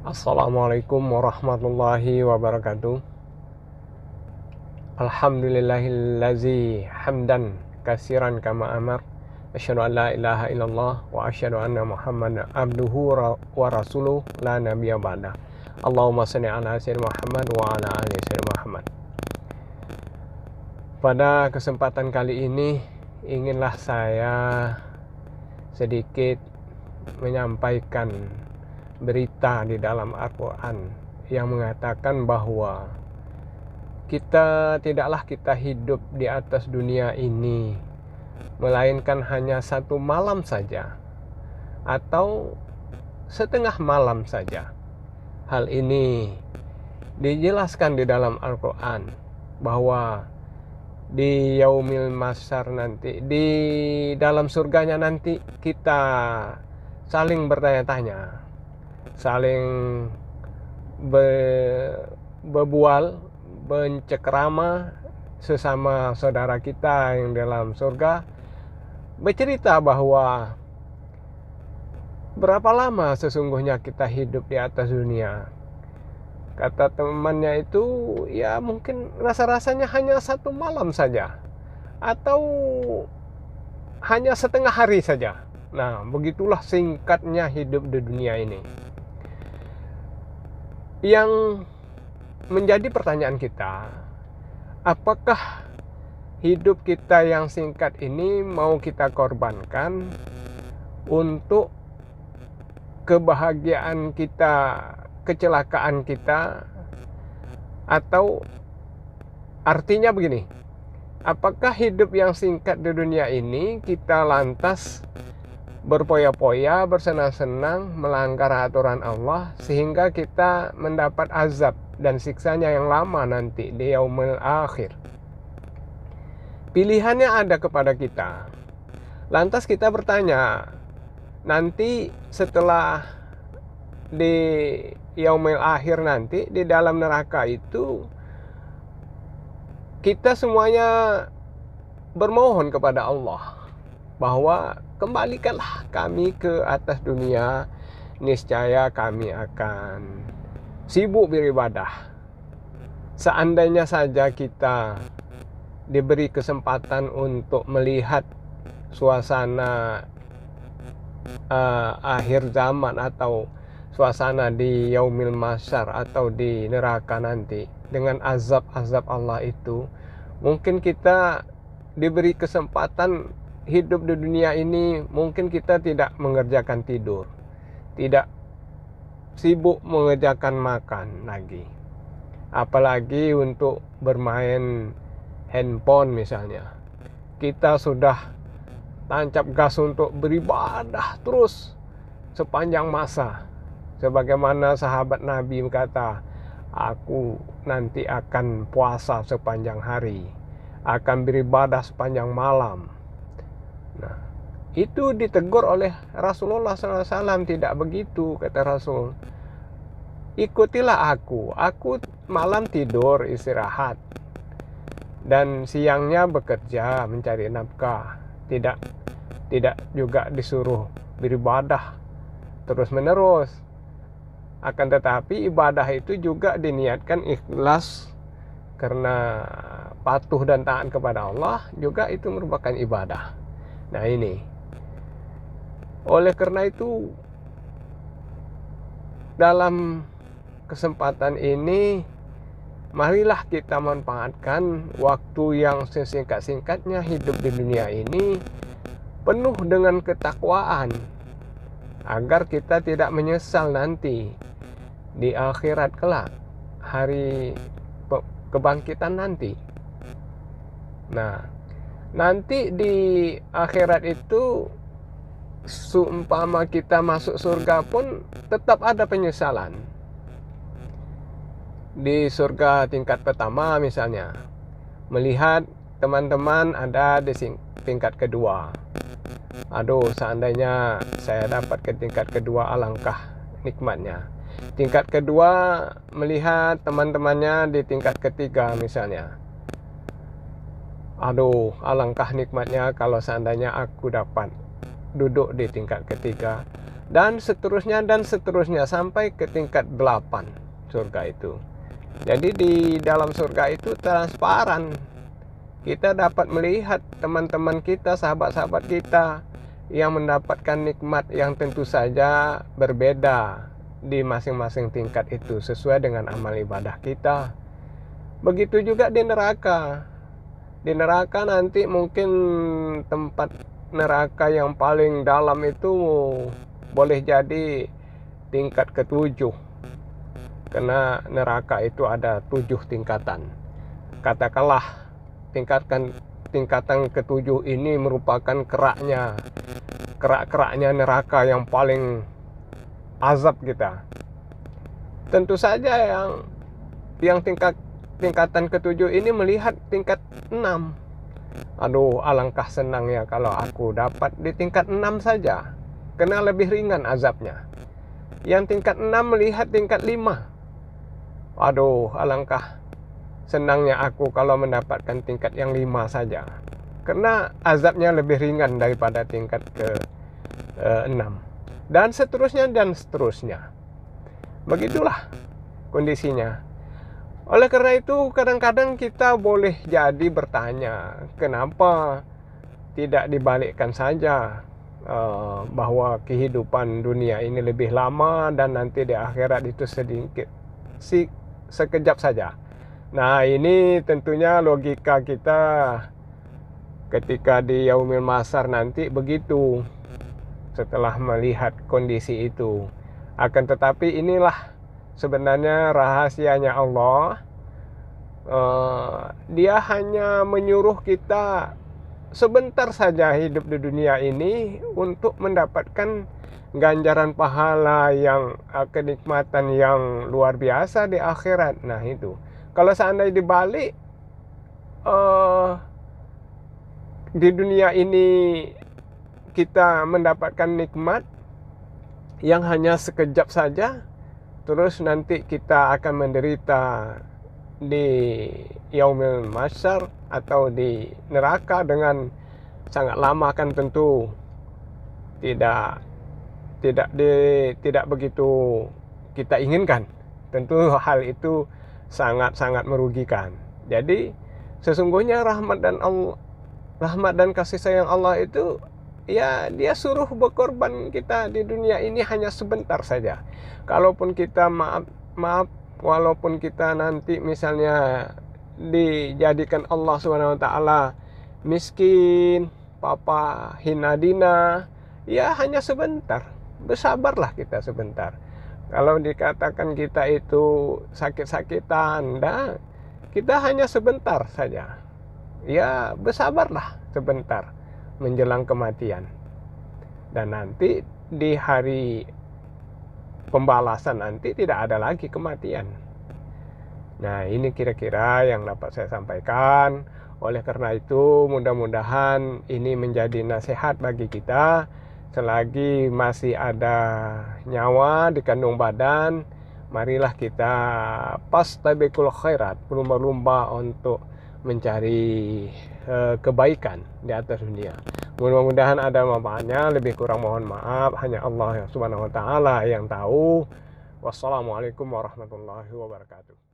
Assalamualaikum warahmatullahi wabarakatuh. Alhamdulillahillazi hamdan kasiran kama amar. Asyhadu an la ilaha illallah wa asyhadu anna Muhammadan abduhu wa rasuluh la nabiyya ba'da. Allahumma shalli ala sayyidina Muhammad wa ala ali sayyidina Muhammad. Pada kesempatan kali ini inginlah saya sedikit menyampaikan berita di dalam Al-Quran yang mengatakan bahwa kita hidup di atas dunia ini melainkan hanya satu malam saja atau setengah malam saja. Hal ini dijelaskan di dalam Al-Quran bahwa di yaumil mahsyar nanti, di dalam surganya nanti, kita saling bertanya-tanya, saling berbual, bercekrama sesama saudara kita yang dalam surga, bercerita bahwa berapa lama sesungguhnya kita hidup di atas dunia. Kata temannya itu, ya mungkin rasa-rasanya hanya satu malam saja atau hanya setengah hari saja. Nah, begitulah singkatnya hidup di dunia ini. Yang menjadi pertanyaan kita, apakah hidup kita yang singkat ini mau kita korbankan untuk kebahagiaan kita, kecelakaan kita, atau artinya begini, apakah hidup yang singkat di dunia ini kita lantas berpoya-poya, bersenang-senang, melanggar aturan Allah sehingga kita mendapat azab dan siksanya yang lama nanti di yaumil akhir? Pilihannya ada kepada kita. Lantas kita bertanya, nanti setelah di yaumil akhir nanti, di dalam neraka itu, kita semuanya bermohon kepada Allah bahwa kembalikanlah kami ke atas dunia, niscaya kami akan sibuk beribadah. Seandainya saja kita diberi kesempatan untuk melihat suasana akhir zaman atau suasana di yaumil mahsyar atau di neraka nanti dengan azab-azab Allah itu, mungkin kita diberi kesempatan hidup di dunia ini, mungkin kita tidak mengerjakan tidur, tidak sibuk mengerjakan makan lagi, apalagi untuk bermain handphone misalnya. Kita sudah tancap gas untuk beribadah terus sepanjang masa. Sebagaimana sahabat Nabi berkata, aku nanti akan puasa sepanjang hari, akan beribadah sepanjang malam. Nah, itu ditegur oleh Rasulullah SAW. Tidak begitu, kata Rasul. Ikutilah aku malam tidur istirahat dan siangnya bekerja mencari nafkah. Tidak juga disuruh beribadah terus menerus. Akan tetapi ibadah itu juga diniatkan ikhlas karena patuh dan taat kepada Allah, juga itu merupakan ibadah. Nah ini, oleh karena itu dalam kesempatan ini, marilah kita manfaatkan waktu yang sesingkat-singkatnya hidup di dunia ini penuh dengan ketakwaan, agar kita tidak menyesal nanti di akhirat kelak, hari kebangkitan nanti. Nah, nanti di akhirat itu, seumpama kita masuk surga pun tetap ada penyesalan. Di surga tingkat pertama misalnya, melihat teman-teman ada di tingkat kedua. Aduh, seandainya saya dapat ke tingkat kedua, alangkah nikmatnya. Tingkat kedua melihat teman-temannya di tingkat ketiga misalnya. Aduh, alangkah nikmatnya kalau seandainya aku dapat duduk di tingkat ketiga. dan seterusnya sampai ke tingkat 8 surga itu. Jadi di dalam surga itu transparan. Kita dapat melihat teman-teman kita, sahabat-sahabat kita yang mendapatkan nikmat yang tentu saja berbeda di masing-masing tingkat itu sesuai dengan amal ibadah kita. Begitu juga di neraka. Di neraka nanti mungkin tempat neraka yang paling dalam itu boleh jadi tingkat ke-7. Karena neraka itu ada 7 tingkatan. Katakanlah tingkatan ke-7 ini merupakan kerak-keraknya neraka yang paling azab kita. Tentu saja yang tingkatan ke-7 ini melihat tingkat 6. Aduh, alangkah senangnya kalau aku dapat di tingkat 6 saja, karena lebih ringan azabnya. Yang tingkat 6 melihat tingkat 5. Aduh, alangkah senangnya aku kalau mendapatkan tingkat yang 5 saja, karena azabnya lebih ringan daripada tingkat ke-6. Dan seterusnya. Begitulah kondisinya. Oleh karena itu kadang-kadang kita boleh jadi bertanya, kenapa tidak dibalikkan saja bahwa kehidupan dunia ini lebih lama dan nanti di akhirat itu sekejap saja. Nah, ini tentunya logika kita ketika di Yaumil Mahsyar nanti begitu, setelah melihat kondisi itu. Akan tetapi inilah sebenarnya rahasianya Allah. Dia hanya menyuruh kita sebentar saja hidup di dunia ini untuk mendapatkan ganjaran pahala yang kenikmatan yang luar biasa di akhirat. Nah itu, kalau seandainya dibalik, di dunia ini kita mendapatkan nikmat yang hanya sekejap saja, terus nanti kita akan menderita di Yaumil Mahsyar atau di neraka dengan sangat lama, kan tentu tidak begitu kita inginkan. Tentu hal itu sangat-sangat merugikan. Jadi sesungguhnya rahmat dan kasih sayang Allah itu, ya dia suruh berkorban kita di dunia ini hanya sebentar saja. Kalaupun kita maaf, walaupun kita nanti misalnya dijadikan Allah SWT miskin, papa hina dina, ya hanya sebentar. Bersabarlah kita sebentar. Kalau dikatakan kita itu sakit-sakitan, kita hanya sebentar saja. Ya bersabarlah sebentar menjelang kematian. Dan nanti di hari pembalasan nanti tidak ada lagi kematian. Nah, ini kira-kira yang dapat saya sampaikan. Oleh karena itu, mudah-mudahan ini menjadi nasihat bagi kita. Selagi masih ada nyawa di kandung badan, marilah kita fastabiqul khairat, berlomba-lomba untuk mencari kebaikan di atas dunia. Mudah-mudahan ada manfaatnya. Lebih kurang mohon maaf, hanya Allah Subhanahu wa taala yang tahu. Wassalamualaikum warahmatullahi wabarakatuh.